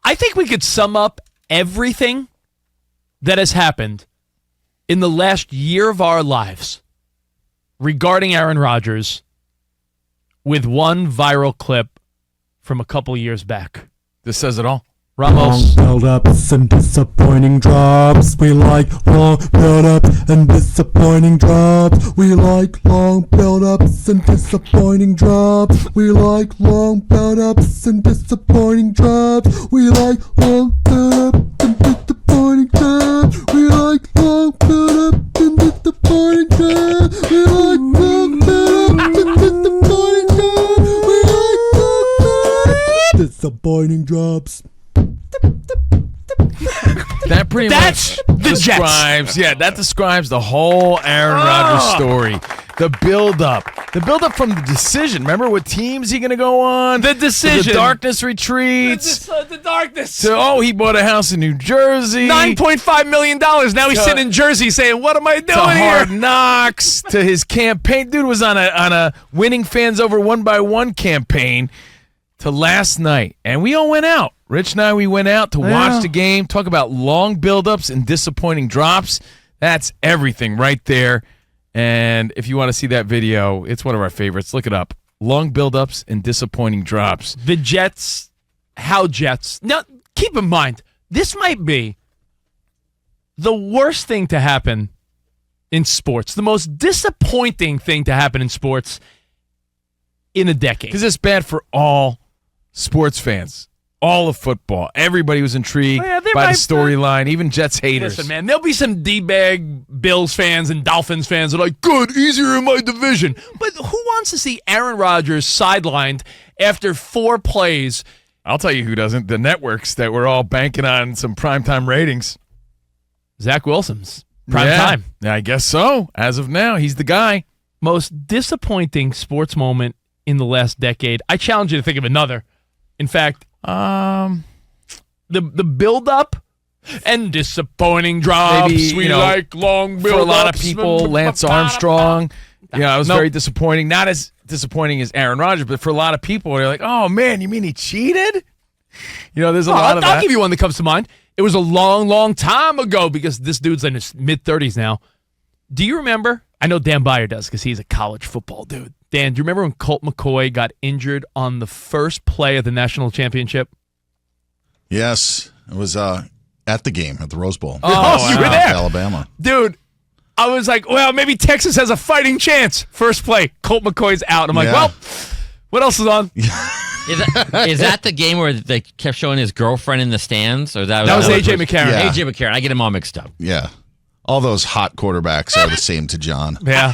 I think we could sum up everything that has happened in the last year of our lives regarding Aaron Rodgers with one viral clip from a couple years back. This says it all. Ramos. Long build-ups and disappointing drops. We like long build-ups and disappointing drops. We like long build-ups and disappointing drops. We like long build-ups and disappointing drops. We like long build-ups and disappointing drops. We like long build-ups and disappointing drops. We like long build-ups and disappointing drops. We like long build-ups and disappointing drops. That pretty That's much the describes, Jets. yeah, that describes the whole Aaron Rodgers story. The buildup from the decision. Remember what teams he going to go on? The decision. The darkness retreats. The darkness. So, he bought a house in New Jersey. $9.5 million. Now he's sitting in Jersey saying, what am I doing to here? Hard Knocks, to his campaign. Dude was on a winning fans over one by one campaign to last night. And we all went out. Rich and I, we went out to watch the game, talk about long buildups and disappointing drops. That's everything right there. And if you want to see that video, it's one of our favorites. Look it up. Long buildups and disappointing drops. The Jets, how Jets. Now, keep in mind, this might be the worst thing to happen in sports, the most disappointing thing to happen in sports in a decade. Because it's bad for all sports fans. All of football. Everybody was intrigued by the storyline, even Jets haters. Listen, man, there'll be some D-bag Bills fans and Dolphins fans that are like, good, easier in my division. But who wants to see Aaron Rodgers sidelined after 4 plays? I'll tell you who doesn't. The networks that were all banking on some primetime ratings. Zach Wilson's prime time. Yeah, I guess so. As of now, he's the guy. Most disappointing sports moment in the last decade. I challenge you to think of another. In fact, the build-up and disappointing drops. Maybe, we like long build-ups. For a lot of people, Lance Armstrong. Yeah, it was very disappointing. Not as disappointing as Aaron Rodgers, but for a lot of people, they're like, oh, man, you mean he cheated? There's a lot of that. I'll give you one that comes to mind. It was a long, long time ago because this dude's in his mid-30s now. Do you remember? I know Dan Byer does because he's a college football dude. Dan, do you remember when Colt McCoy got injured on the first play of the national championship? Yes, it was at the game at the Rose Bowl. Oh, you were there. Alabama. Dude, I was like, well, maybe Texas has a fighting chance. First play, Colt McCoy's out. I'm like, well, what else is on? Is that the game where they kept showing his girlfriend in the stands? Or that was A.J. McCarron. Yeah. A.J. McCarron. I get him all mixed up. Yeah. All those hot quarterbacks are the same to John. Yeah.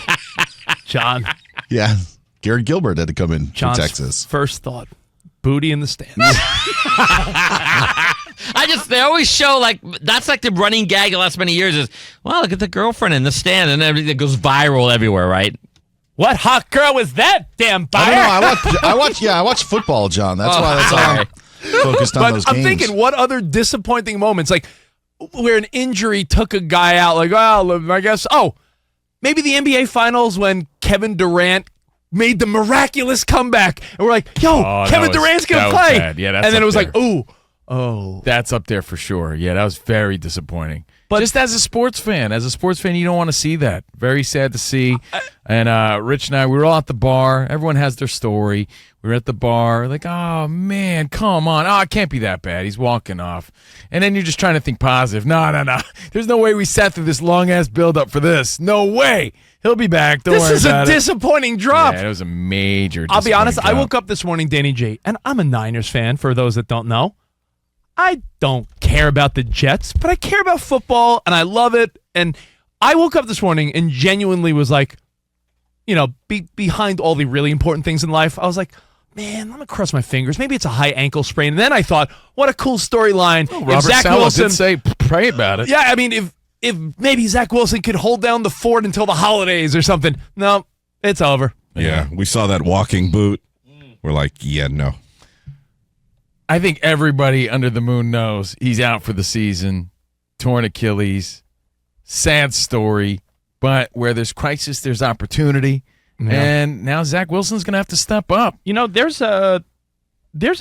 John. Yeah. Garrett Gilbert had to come in John's for Texas. First thought, booty in the stands. They always show, that's like the running gag the last many years is, well, look at the girlfriend in the stand, and everything goes viral everywhere, right? What hot girl was that, damn Byer? I watch football, John. That's why I'm focused on those games. I'm thinking, what other disappointing moments, like where an injury took a guy out, like, well, I guess, maybe the NBA Finals when Kevin Durant made the miraculous comeback, and we're like, Kevin Durant's going to play. Bad. Yeah, that's and then it was there. like, oh. That's up there for sure. Yeah, that was very disappointing. But just as a sports fan, you don't want to see that. Very sad to see. And Rich and I, we were all at the bar. Everyone has their story. We were at the bar, like, oh, man, come on. Oh, it can't be that bad. He's walking off. And then you're just trying to think positive. No. There's no way we sat through this long-ass build-up for this. No way. He'll be back. Don't worry about it. This is a disappointing drop. Yeah, it was a major I'll be honest, drop. I woke up this morning, Danny G, and I'm a Niners fan, for those that don't know. I don't care about the Jets, but I care about football, and I love it. And I woke up this morning and genuinely was like, behind all the really important things in life, I was like, man, I'm going to cross my fingers. Maybe it's a high ankle sprain. And then I thought, what a cool storyline. Robert Zach Saleh Wilson did say, pray about it. Yeah, I mean, if maybe Zach Wilson could hold down the fort until the holidays or something. No, it's over. Yeah, we saw that walking boot. We're like, yeah, no. I think everybody under the moon knows he's out for the season. Torn Achilles. Sad story. But where there's crisis, there's opportunity. Yeah. And now Zach Wilson's going to have to step up. There's a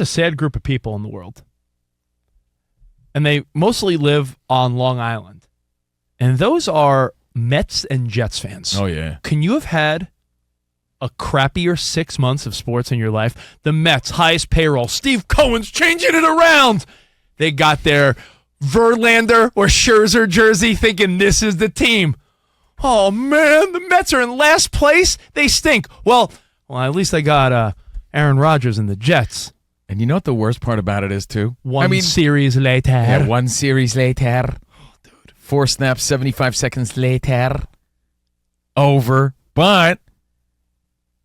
sad group of people in the world. and they mostly live on Long Island. And those are Mets and Jets fans. Oh, yeah. Can you have had a crappier 6 months of sports in your life? The Mets, highest payroll. Steve Cohen's changing it around. They got their Verlander or Scherzer jersey thinking this is the team. Oh, man, the Mets are in last place. They stink. Well, at least they got Aaron Rodgers and the Jets. And you know what the worst part about it is, too? One series later. Yeah, 1 series later. 4 snaps, 75 seconds later. Over. But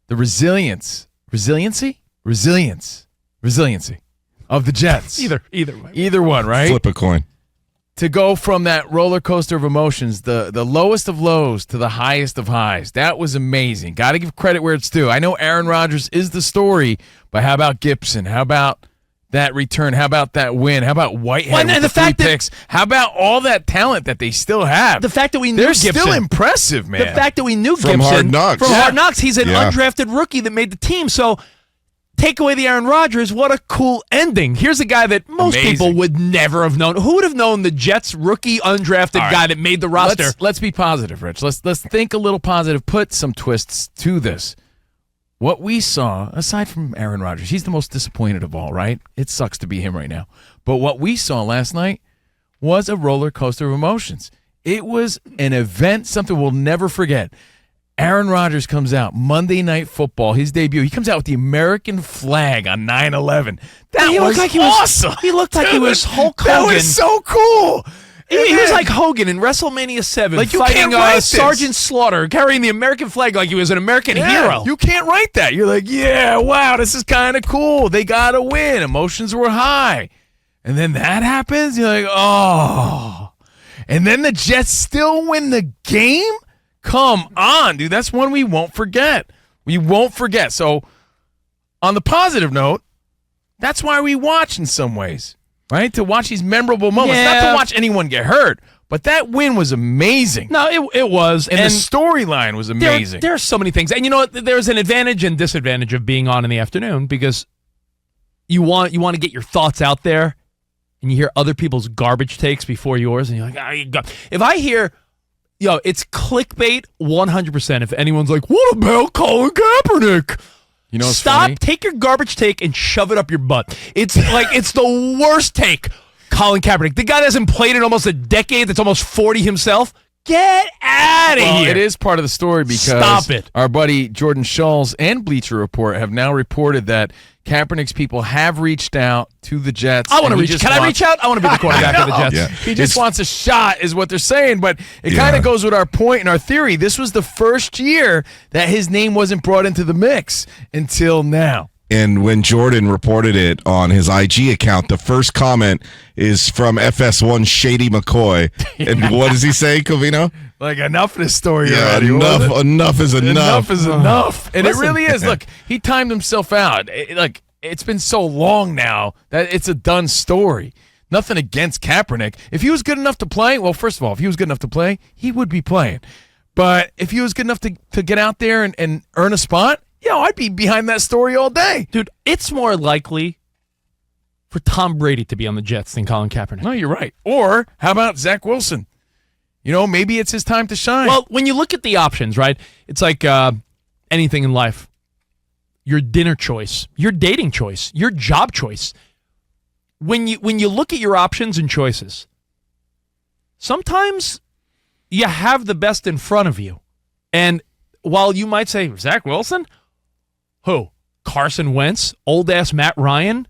the resiliency of the Jets. Either way. Either one, right? Flip a coin. To go from that roller coaster of emotions, the lowest of lows to the highest of highs. That was amazing. Got to give credit where it's due. I know Aaron Rodgers is the story, but how about Gibson? How about that return? How about that win? How about Whitehead with the 3 picks? How about all that talent that they still have? The fact that we knew They're Gibson. still impressive, man. The fact that we knew From Gibson. Hard Knocks. From Yeah. Hard Knocks. He's an Yeah. undrafted rookie that made the team. So take away the Aaron Rodgers, what a cool ending. Here's a guy that most Amazing. people would never have known. Who would have known the Jets rookie undrafted guy that made the roster? Let's be positive, Rich. Let's think a little positive. Put some twists to this. What we saw, aside from Aaron Rodgers, he's the most disappointed of all, right? It sucks to be him right now. But what we saw last night was a roller coaster of emotions. It was an event, something we'll never forget. Aaron Rodgers comes out, Monday Night Football, his debut. He comes out with the American flag on 9/11. That He was looked like he awesome. He looked like he was Hulk That Hogan. was so cool. He was like Hogan in WrestleMania 7, Like, you fighting can't write this. Sergeant Slaughter, carrying the American flag like he was an American hero. You can't write that. You're like, yeah, wow, this is kind of cool. They got to win. Emotions were high. And then that happens. You're like, oh. And then the Jets still win the game? Come on, dude. That's one we won't forget. We won't forget. So, on the positive note, that's why we watch in some ways, right? To watch these memorable moments. Not Yeah. to watch anyone get hurt, but that win was amazing. No, it was. And the storyline was amazing. There are so many things. And you know what? There's an advantage and disadvantage of being on in the afternoon because you want to get your thoughts out there and you hear other people's garbage takes before yours and you're like, if I hear, it's clickbait 100% if anyone's like, what about Colin Kaepernick? You know what's Stop, funny? take your garbage take and shove it up your butt. It's like, it's the worst take. Colin Kaepernick, the guy that hasn't played in almost a decade, that's almost 40 himself. Get out of here. It is part of the story because Stop it. Our buddy Jordan Schultz and Bleacher Report have now reported that Kaepernick's people have reached out to the Jets. I want to and he reach. just Can I wants- reach out? I want to be the quarterback of the Jets. Yeah. He just wants a shot, is what they're saying. But it Yeah. kind of goes with our point and our theory. This was the first year that his name wasn't brought into the mix until now. And when Jordan reported it on his IG account, the first comment is from FS1 Shady McCoy. And what does he say, Covino? Like, enough of this story Yeah, already. wasn't it? enough is enough. Enough is enough. And Listen. it really is. Look, he timed himself out. It's been so long now that it's a done story. Nothing against Kaepernick. If he was good enough to play, well, first of all, if he was good enough to play, he would be playing. But if he was good enough to get out there and earn a spot, I'd be behind that story all day. Dude, it's more likely for Tom Brady to be on the Jets than Colin Kaepernick. No, you're right. Or how about Zach Wilson? Maybe it's his time to shine. Well, when you look at the options, right, it's like anything in life. Your dinner choice, your dating choice, your job choice. When you look at your options and choices, sometimes you have the best in front of you. And while you might say, Zach Wilson? Who? Carson Wentz? Old-ass Matt Ryan?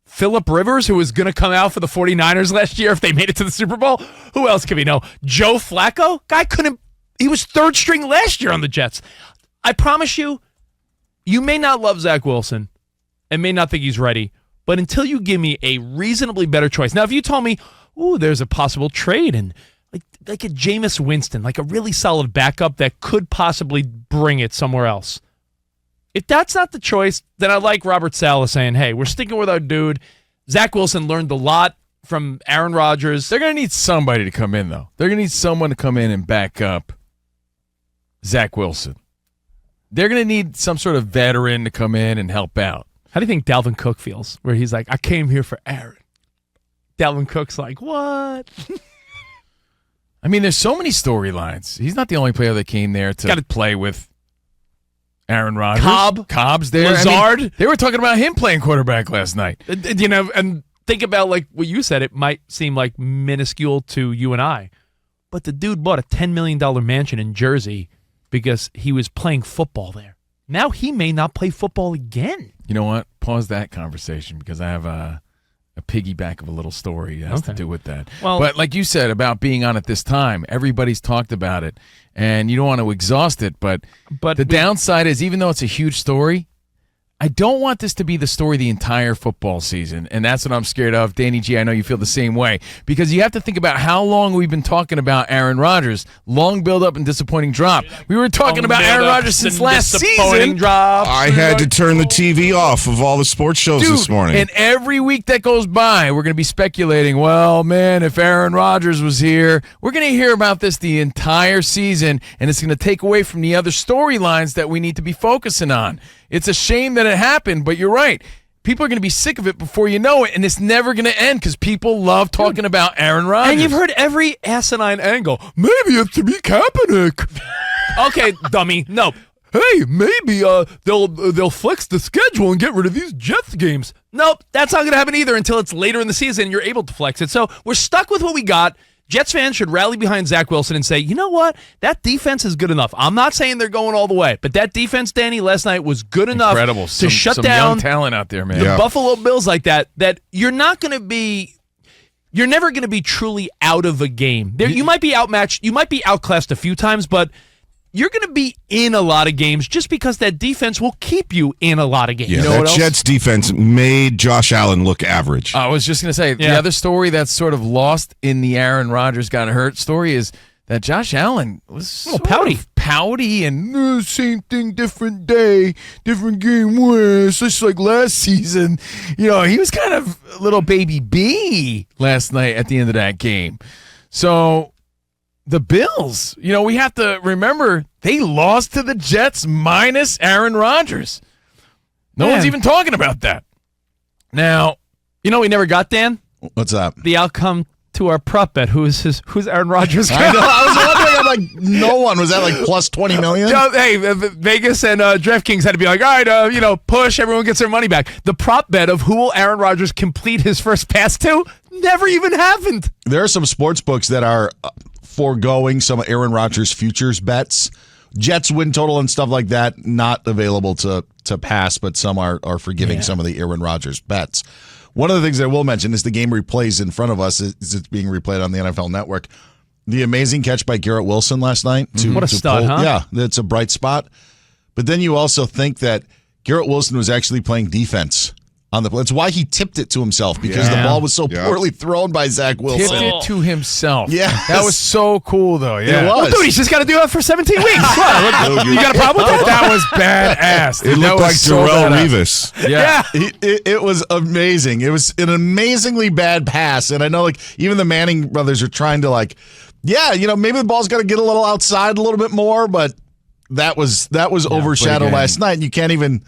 Phillip Rivers, who was going to come out for the 49ers last year if they made it to the Super Bowl? Who else can we know? Joe Flacco? Guy he was third string last year on the Jets. I promise you, you may not love Zach Wilson and may not think he's ready, but until you give me a reasonably better choice. Now, if you told me, there's a possible trade and like a Jameis Winston, like a really solid backup that could possibly bring it somewhere else. If that's not the choice, then I like Robert Saleh saying, hey, we're sticking with our dude. Zach Wilson learned a lot from Aaron Rodgers. They're going to need somebody to come in, though. They're going to need someone to come in and back up Zach Wilson. They're going to need some sort of veteran to come in and help out. How do you think Dalvin Cook feels? Where he's like, I came here for Aaron. Dalvin Cook's like, what? I mean, there's so many storylines. He's not the only player that came there to play with Aaron Rodgers. Cobb's there. Lazard. They were talking about him playing quarterback last night. You know, and think about like what you said. It might seem like minuscule to you and I, but the dude bought a $10 million mansion in Jersey because he was playing football there. Now he may not play football again. You know what? Pause that conversation because I have a piggyback of a little story that has to do with that. Well, but like you said about being on at this time, everybody's talked about it, and you don't want to exhaust it. But the downside is, even though it's a huge story, I don't want this to be the story the entire football season, and that's what I'm scared of. Danny G, I know you feel the same way, because you have to think about how long we've been talking about Aaron Rodgers. Long build-up and disappointing drop. We were talking about Aaron Rodgers since last season. I had to turn the TV off of all the sports shows this morning. And every week that goes by, we're going to be speculating, well, man, if Aaron Rodgers was here, we're going to hear about this the entire season, and it's going to take away from the other storylines that we need to be focusing on. It's a shame that it happened, but you're right. People are going to be sick of it before you know it, and it's never going to end because people love talking about Aaron Rodgers. And you've heard every asinine angle. Maybe it's to be Kaepernick. Okay, dummy. No. Hey, maybe they'll flex the schedule and get rid of these Jets games. Nope, that's not going to happen either until it's later in the season and you're able to flex it. So we're stuck with what we got. Jets fans should rally behind Zach Wilson and say, you know what? That defense is good enough. I'm not saying they're going all the way, but that defense, Danny, last night was good enough to shut down young talent out there, man. The Buffalo Bills like that you're not going to be – you're never going to be truly out of a game. You might be outmatched. You might be outclassed a few times, but – you're going to be in a lot of games just because that defense will keep you in a lot of games. Yeah, you know that Jets defense made Josh Allen look average. I was just going to say, the other story that's sort of lost in the Aaron Rodgers got hurt story is that Josh Allen was pouty and same thing, different day, different game win. It's just like last season. You know, he was kind of a little baby B last night at the end of that game. So the Bills, you know, we have to remember they lost to the Jets minus Aaron Rodgers. No one's even talking about that. Now, you know we never got, Dan? What's up? The outcome to our prop bet. Who's Aaron Rodgers? I know. I was wondering, I'm like, no one. Was that like plus 20 million? No, hey, Vegas and DraftKings had to be like, all right, push, everyone gets their money back. The prop bet of who will Aaron Rodgers complete his first pass to never even happened. There are some sports books that are foregoing some Aaron Rodgers futures bets. Jets win total and stuff like that, not available to pass, but some are forgiving some of the Aaron Rodgers bets. One of the things that I will mention is the game replays in front of us. It's being replayed on the NFL Network. The amazing catch by Garrett Wilson last night. What a stud, huh? Yeah, that's a bright spot. But then you also think that Garrett Wilson was actually playing defense on the play. That's why he tipped it to himself, because the ball was so poorly thrown by Zach Wilson. Tipped it to himself. Yeah. That was so cool, though. Yeah. It was. Well, dude, he's just got to do it for 17 weeks. You got a problem with that? That was badass. It looked like Darrelle Revis. Yeah. It was amazing. It was an amazingly bad pass. And I know, like, even the Manning brothers are trying to, like, maybe the ball's got to get a little outside a little bit more, but that was overshadowed last night. And you can't even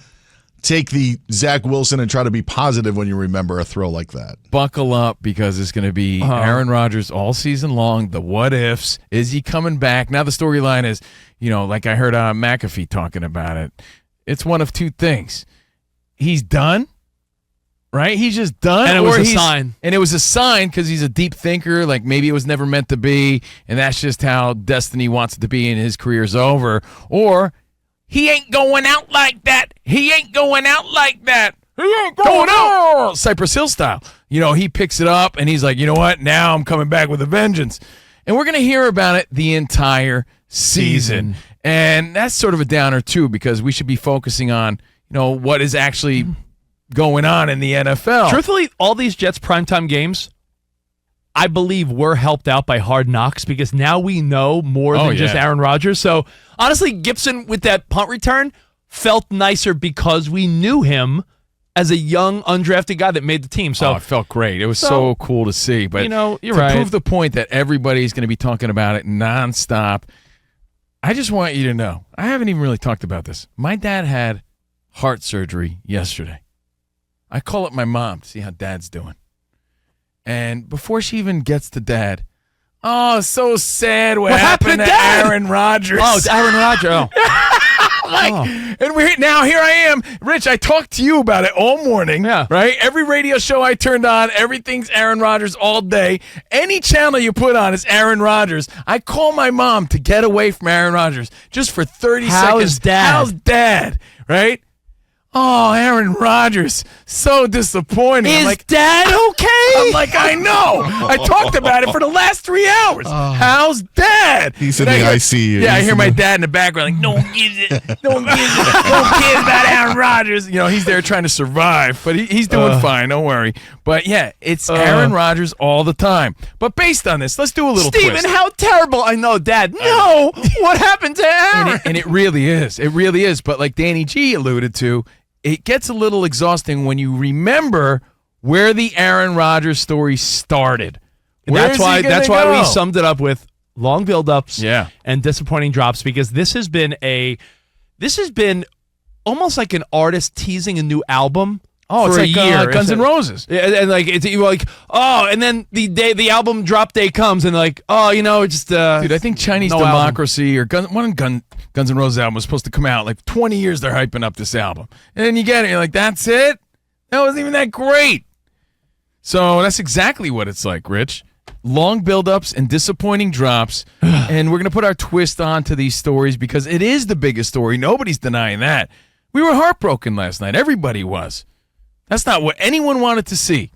take the Zach Wilson and try to be positive when you remember a throw like that. Buckle up, because it's going to be Aaron Rodgers all season long. The what ifs. Is he coming back? Now the storyline is, like I heard McAfee talking about it. It's one of two things. He's done, right? He's just done. And it was a sign. And it was a sign because he's a deep thinker. Like maybe it was never meant to be, and that's just how destiny wants it to be, and his career's over. Or he ain't going out like that. He ain't going out like that. He ain't going out. Cypress Hill style. He picks it up and he's like, you know what? Now I'm coming back with a vengeance. And we're going to hear about it the entire season. And that's sort of a downer too, because we should be focusing on, what is actually going on in the NFL. Truthfully, all these Jets primetime games, I believe, were helped out by Hard Knocks, because now we know more than just Aaron Rodgers. So honestly, Gibson with that punt return felt nicer because we knew him as a young, undrafted guy that made the team. So it felt great. It was so cool to see. But you're right. To prove the point that everybody's going to be talking about it nonstop, I just want you to know, I haven't even really talked about this. My dad had heart surgery yesterday. I call up my mom to see how Dad's doing. And before she even gets to Dad, oh, so sad what happened to to Dad? Aaron Rodgers. Oh, it's Aaron Rodgers. Oh. And here I am, Rich. I talked to you about it all morning. Yeah. Right. Every radio show I turned on, everything's Aaron Rodgers all day. Any channel you put on is Aaron Rodgers. I call my mom to get away from Aaron Rodgers just for 30 seconds. How's Dad? Right. Oh, Aaron Rodgers, so disappointing. Is I'm like, Dad okay? I'm like, I know. I talked about it for the last 3 hours. How's Dad? He's in And the I hear- ICU. Yeah, I He's hear in my the- dad in the background like, no one gives it. No one gives it. No one cares about Aaron Rodgers. You know, he's there trying to survive, but he's doing fine. Don't worry. But yeah, it's Aaron Rodgers all the time. But based on this, let's do a little Steven, twist. how terrible. I know, Dad. No. What happened to Aaron? And it really is. It really is. But like Danny G alluded to, it gets a little exhausting when you remember where the Aaron Rodgers story started. That's why go? we summed it up with long buildups Yeah. and disappointing drops, because this has been almost like an artist teasing a new album. Oh, for it's a like year. Guns N' Roses. And like it's you're like, oh, and then the album drop day comes and like, oh, it's just Dude, I think Chinese no album. Democracy or Guns N' Roses album was supposed to come out. Like 20 years they're hyping up this album. And then you get it, you're like, that's it? That wasn't even that great. So that's exactly what it's like, Rich. Long buildups and disappointing drops. And we're going to put our twist onto these stories because it is the biggest story. Nobody's denying that. We were heartbroken last night. Everybody was. That's not what anyone wanted to see.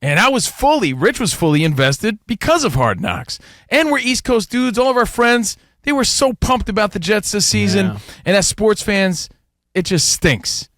And Rich was fully invested because of Hard Knocks. And we're East Coast dudes. All of our friends, they were so pumped about the Jets this season. Yeah. And as sports fans, it just stinks.